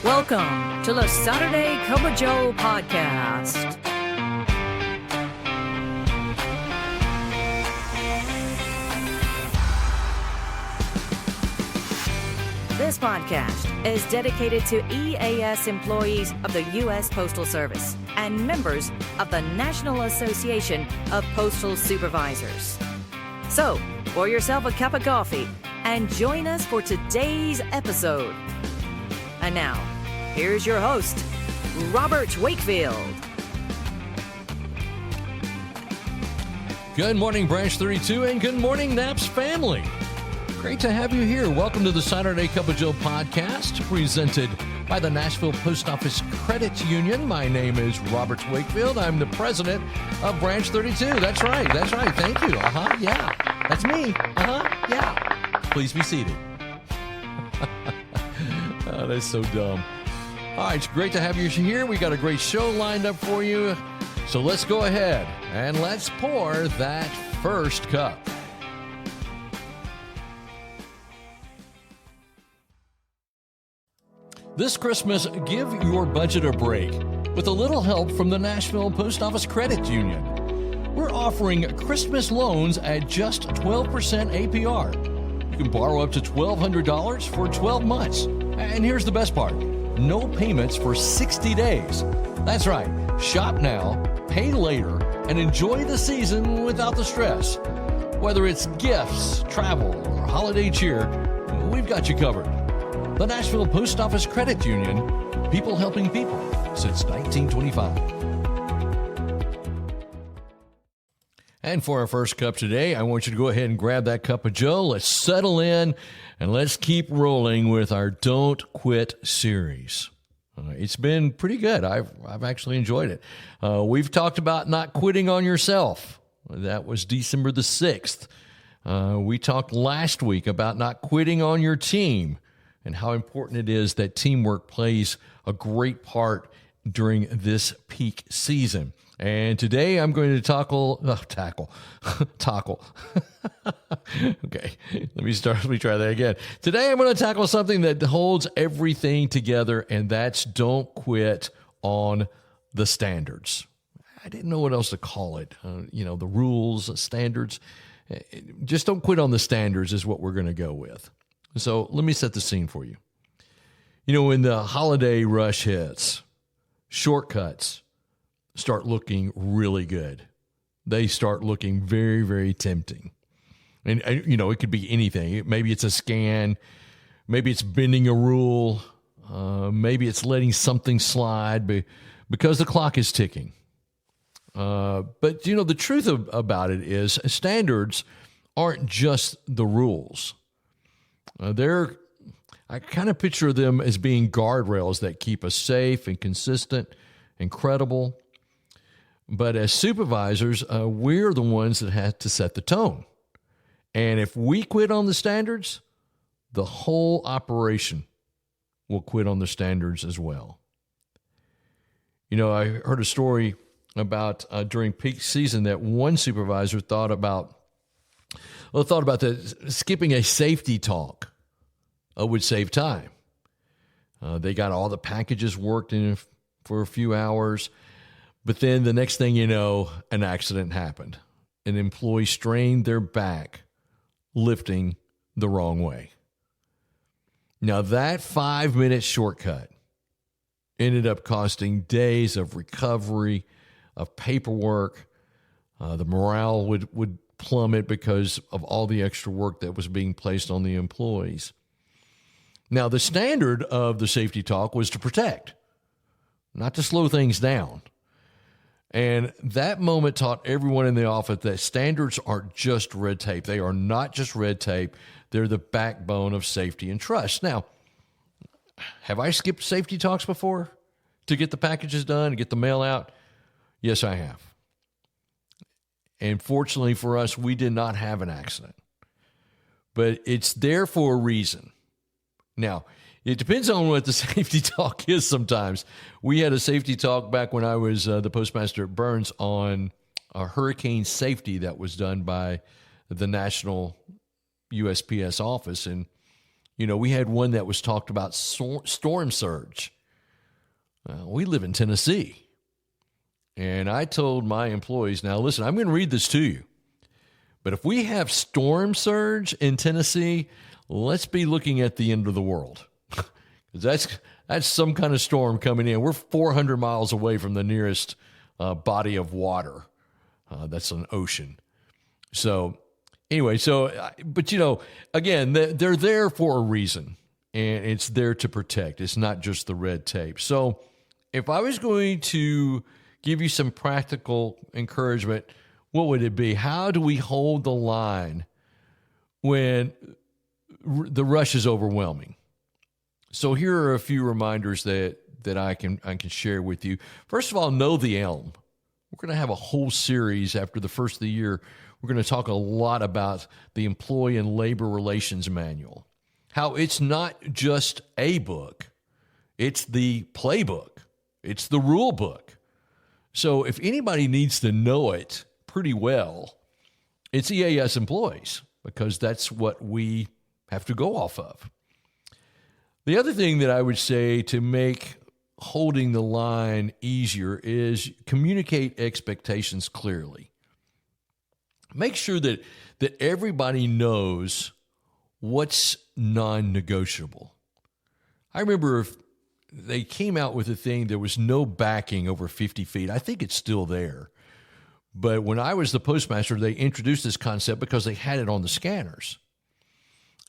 Welcome to the Saturday Cup of Joe podcast. This podcast is dedicated to EAS employees of the U.S. Postal Service and members of the National Association of Postal Supervisors. So, pour yourself a cup of coffee and join us for today's episode. And now, here's your host, Robert Wakefield. Good morning, Branch 32, and good morning, Naps family. Great to have you here. Welcome to the Saturday Cup of Joe podcast, presented by the Nashville Post Office Credit Union. My name is Robert Wakefield. I'm the president of Branch 32. That's right. Thank you. Yeah. That's me. Yeah. Please be seated. Oh, that's so dumb. All right, it's great to have you here. We got a great show lined up for you. So let's go ahead and let's pour that first cup. This Christmas, give your budget a break with a little help from the Nashville Post Office Credit Union. We're offering Christmas loans at just 12% APR. You can borrow up to $1,200 for 12 months. And here's the best part. No payments for 60 days. That's right. Shop now, pay later, and enjoy the season without the stress. Whether it's gifts, travel, or holiday cheer, we've got you covered. The Nashville Post Office Credit Union, people helping people since 1925. And for our first cup today, I want you to go ahead and grab that cup of Joe. Let's settle in and let's keep rolling with our Don't Quit series. It's been pretty good. I've actually enjoyed it. We've talked about not quitting on yourself. That was December the 6th. We talked last week about not quitting on your team, and how important it is that teamwork plays a great part during this peak season. And today I'm going to tackle. Okay, let me try that again. Today I'm going to tackle something that holds everything together, and that's don't quit on the standards. I didn't know what else to call it. The rules, standards. Just don't quit on the standards is what we're going to go with. So let me set the scene for you. When the holiday rush hits, shortcuts start looking really good. They start looking very, very tempting. And, it could be anything. Maybe it's a scan. Maybe it's bending a rule. Maybe it's letting something slide because the clock is ticking. But, the truth about it is standards aren't just the rules. I kind of picture them as being guardrails that keep us safe and consistent and credible. But as supervisors, we're the ones that have to set the tone. And if we quit on the standards, the whole operation will quit on the standards as well. I heard a story about during peak season that one supervisor thought about skipping a safety talk would save time. They got all the packages worked in for a few hours, but then the next thing you know, an accident happened. An employee strained their back lifting the wrong way. Now that 5-minute shortcut ended up costing days of recovery, of paperwork. The morale would plummet because of all the extra work that was being placed on the employees. Now, the standard of the safety talk was to protect, not to slow things down. And that moment taught everyone in the office that standards aren't just red tape. They are not just red tape. They're the backbone of safety and trust. Now, have I skipped safety talks before to get the packages done and get the mail out? Yes, I have. And fortunately for us, we did not have an accident. But it's there for a reason. Now, it depends on what the safety talk is sometimes. We had a safety talk back when I was the postmaster at Burns on hurricane safety that was done by the National USPS office. And, we had one that was talked about storm surge. We live in Tennessee. And I told my employees, now listen, I'm going to read this to you. But if we have storm surge in Tennessee, let's be looking at the end of the world. Because that's some kind of storm coming in. We're 400 miles away from the nearest body of water. That's an ocean. So anyway, but again, they're there for a reason. And it's there to protect. It's not just the red tape. So if I was going to give you some practical encouragement, what would it be? How do we hold the line when the rush is overwhelming? So here are a few reminders that I can share with you. First of all, know the elm. We're going to have a whole series after the first of the year. We're going to talk a lot about the Employee and Labor Relations Manual. How it's not just a book, it's the playbook, it's the rule book. So if anybody needs to know it pretty well, it's EAS employees, because that's what we have to go off of. The other thing that I would say to make holding the line easier is communicate expectations clearly. Make sure that everybody knows what's non-negotiable. I remember if they came out with a thing, there was no backing over 50 feet. I think it's still there. But when I was the postmaster, they introduced this concept because they had it on the scanners.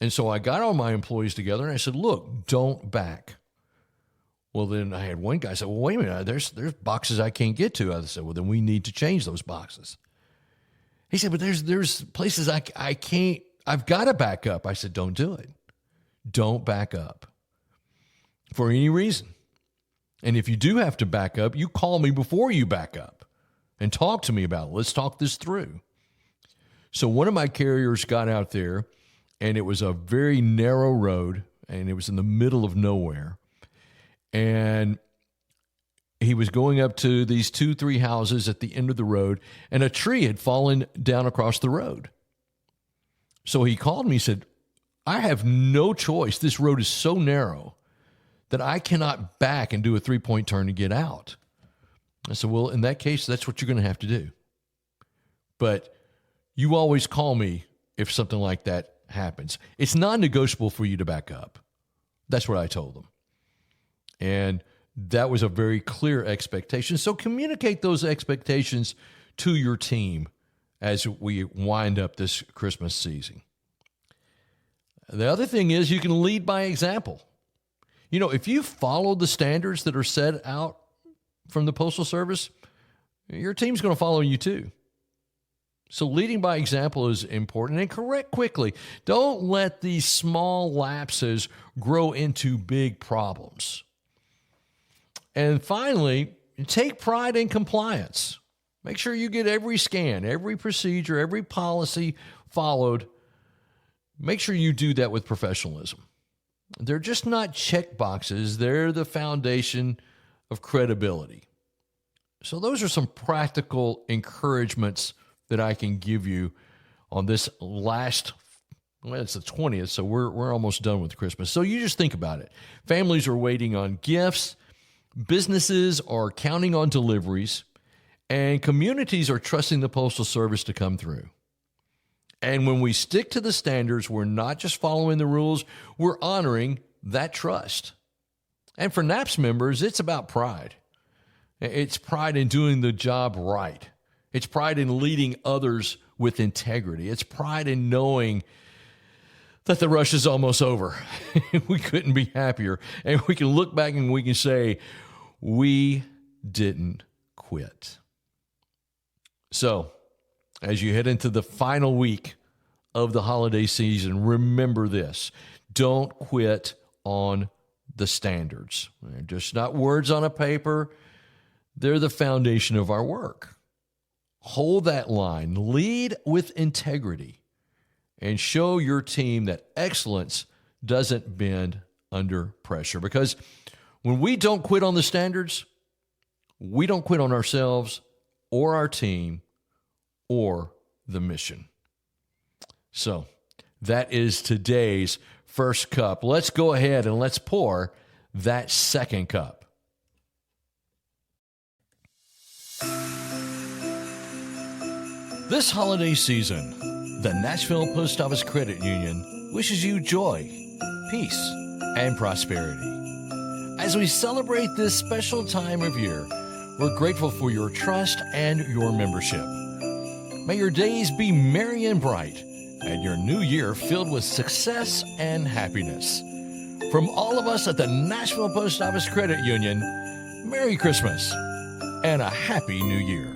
And so I got all my employees together and I said, look, don't back. Well, then I had one guy say, well, wait a minute, there's boxes I can't get to. I said, well, then we need to change those boxes. He said, but there's places I can't, I've got to back up. I said, don't do it. Don't back up for any reason. And if you do have to back up, you call me before you back up and talk to me about it. Let's talk this through. So one of my carriers got out there, and it was a very narrow road, and it was in the middle of nowhere. And he was going up to these 2-3 houses at the end of the road, and a tree had fallen down across the road. So he called me and said, I have no choice. This road is so narrow that I cannot back and do a 3-point turn to get out. I said, well, in that case, that's what you're going to have to do. But you always call me if something like that happens. It's non-negotiable for you to back up. That's what I told them. And that was a very clear expectation. So communicate those expectations to your team as we wind up this Christmas season. The other thing is you can lead by example. You know, if you follow the standards that are set out from the Postal Service, your team's going to follow you too. So leading by example is important, and correct quickly. Don't let these small lapses grow into big problems. And finally, take pride in compliance. Make sure you get every scan, every procedure, every policy followed. Make sure you do that with professionalism. They're just not check boxes. They're the foundation of credibility. So those are some practical encouragements that I can give you on this last, well, it's the 20th, so we're almost done with Christmas. So you just think about it. Families are waiting on gifts. Businesses are counting on deliveries. And communities are trusting the Postal Service to come through. And when we stick to the standards, we're not just following the rules, we're honoring that trust. And for NAPS members, it's about pride. It's pride in doing the job right. It's pride in leading others with integrity. It's pride in knowing that the rush is almost over. We couldn't be happier. And we can look back and we can say, we didn't quit. So, as you head into the final week of the holiday season, remember this. Don't quit on the standards. They're just not words on a paper. They're the foundation of our work. Hold that line. Lead with integrity. And show your team that excellence doesn't bend under pressure. Because when we don't quit on the standards, we don't quit on ourselves or our team or the mission. So that is today's first cup. Let's go ahead and let's pour that second cup. This holiday season, the Nashville Post Office Credit Union wishes you joy, peace, and prosperity. As we celebrate this special time of year, we're grateful for your trust and your membership. May your days be merry and bright, and your new year filled with success and happiness. From all of us at the Nashville Post Office Credit Union, Merry Christmas and a Happy New Year.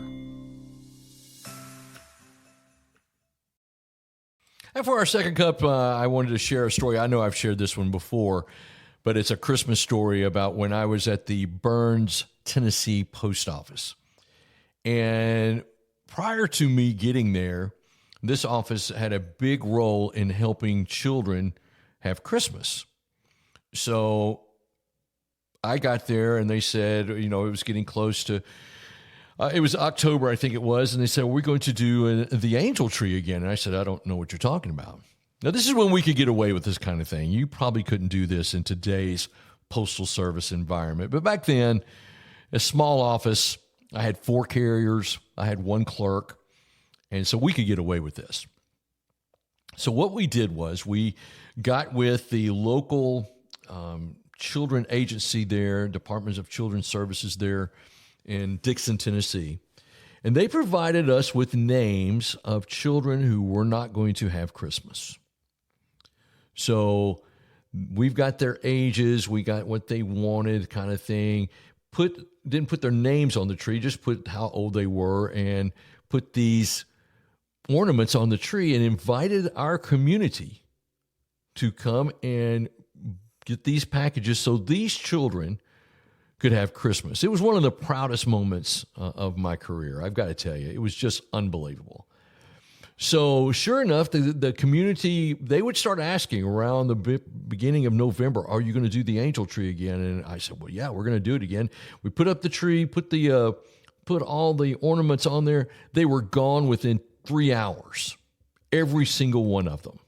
And for our second cup, I wanted to share a story. I know I've shared this one before, but it's a Christmas story about when I was at the Burns, Tennessee Post Office. And prior to me getting there, this office had a big role in helping children have Christmas. So I got there and they said, it was getting close to, it was October, I think it was. And they said, we're going to do the angel tree again. And I said, I don't know what you're talking about. Now, this is when we could get away with this kind of thing. You probably couldn't do this in today's postal service environment. But back then, a small office, I had 4 carriers, I had 1 clerk. And so we could get away with this. So what we did was we got with the local children agency there, Departments of Children's Services there in Dixon, Tennessee. And they provided us with names of children who were not going to have Christmas. So we've got their ages, we got what they wanted kind of thing. Didn't put their names on the tree, just put how old they were and put these ornaments on the tree and invited our community to come and get these packages so these children could have Christmas. It was one of the proudest moments of my career. I've got to tell you, it was just unbelievable. So sure enough, the community, they would start asking around the beginning of November, are you going to do the angel tree again? And I said, well, yeah, we're going to do it again. We put up the tree, put all the ornaments on there. They were gone within 3 hours, every single one of them.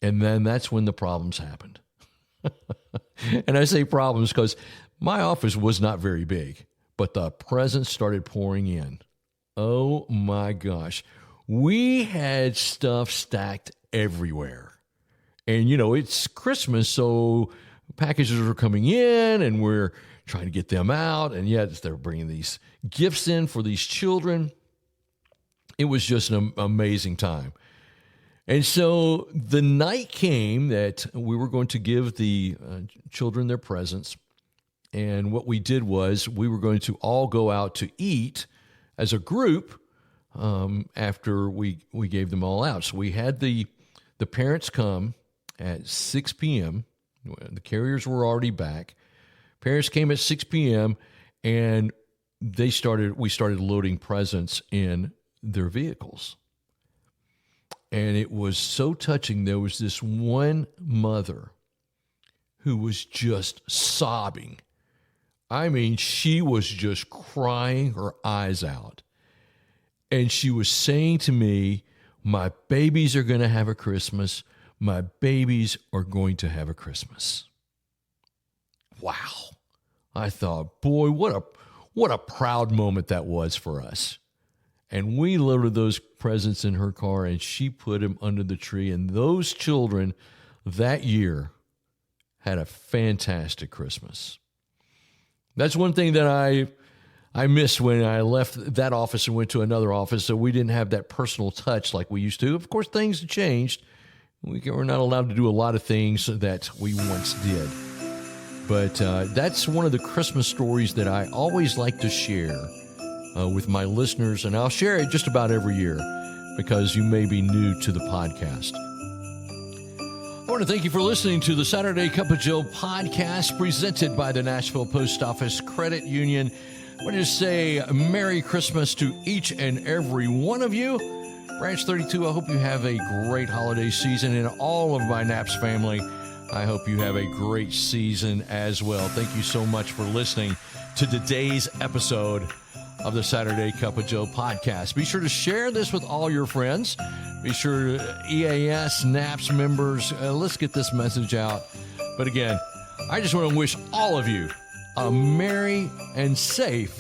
And then that's when the problems happened. And I say problems because my office was not very big, but the presents started pouring in. Oh my gosh. We had stuff stacked everywhere. And, it's Christmas, so packages are coming in and we're trying to get them out. And yet they're bringing these gifts in for these children. It was just an amazing time. And so the night came that we were going to give the children their presents. And what we did was we were going to all go out to eat as a group after we gave them all out. So we had the parents come at 6 p.m. The carriers were already back. Parents came at 6 p.m. and we started loading presents in their vehicles. And it was so touching. There was this one mother who was just sobbing. I mean, she was just crying her eyes out. And she was saying to me, my babies are going to have a Christmas. My babies are going to have a Christmas. Wow. I thought, boy, what a proud moment that was for us. And we loaded those presents in her car and she put them under the tree. And those children that year had a fantastic Christmas. That's one thing that I missed when I left that office and went to another office. So we didn't have that personal touch like we used to. Of course, things have changed. We're not allowed to do a lot of things that we once did. But that's one of the Christmas stories that I always like to share with my listeners. And I'll share it just about every year because you may be new to the podcast. I want to thank you for listening to the Saturday Cup of Joe podcast presented by the Nashville Post Office Credit Union. I want to say Merry Christmas to each and every one of you. Branch 32, I hope you have a great holiday season. And all of my Naps family, I hope you have a great season as well. Thank you so much for listening to today's episode of the Saturday Cup of Joe podcast. Be sure to share this with all your friends. Be sure EAS, NAPS members, let's get this message out. But again, I just want to wish all of you a merry and safe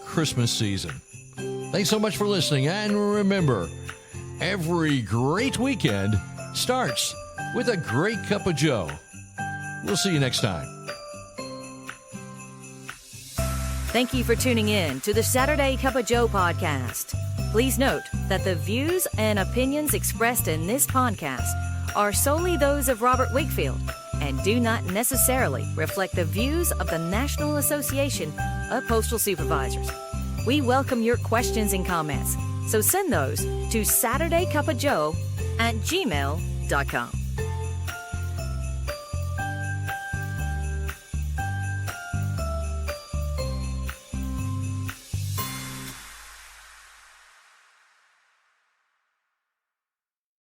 Christmas season. Thanks so much for listening. And remember, every great weekend starts with a great cup of Joe. We'll see you next time. Thank you for tuning in to the Saturday Cup of Joe podcast. Please note that the views and opinions expressed in this podcast are solely those of Robert Wakefield and do not necessarily reflect the views of the National Association of Postal Supervisors. We welcome your questions and comments, so send those to SaturdayCupOfJoe@gmail.com.